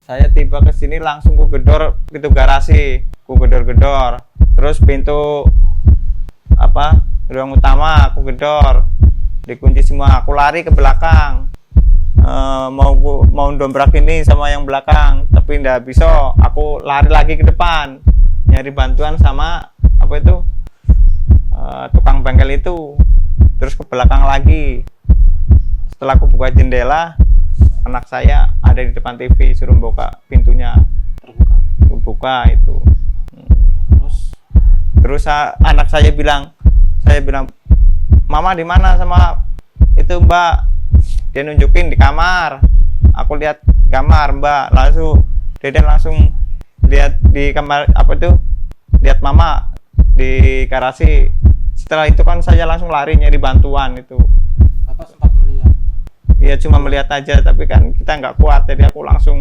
Saya tiba ke sini langsung ku gedor pintu garasi, ku gedor-gedor. Terus pintu ruang utama aku gedor, dikunci semua. Aku lari ke belakang, mau dobrak ini sama yang belakang, tapi nggak bisa. Aku lari lagi ke depan, nyari bantuan sama tukang bengkel itu. Terus ke belakang lagi. Setelah aku buka jendela, anak saya ada di depan TV, suruh buka pintunya, buka itu. Terus anak saya bilang, mama di mana sama itu mbak? Dia nunjukin di kamar. Aku lihat kamar mbak, Deden langsung lihat di kamar lihat mama di garasi. Setelah itu kan saya langsung lari nyari bantuan itu. Bapak sempat melihat? Iya, cuma melihat aja, tapi kan kita nggak kuat, jadi aku langsung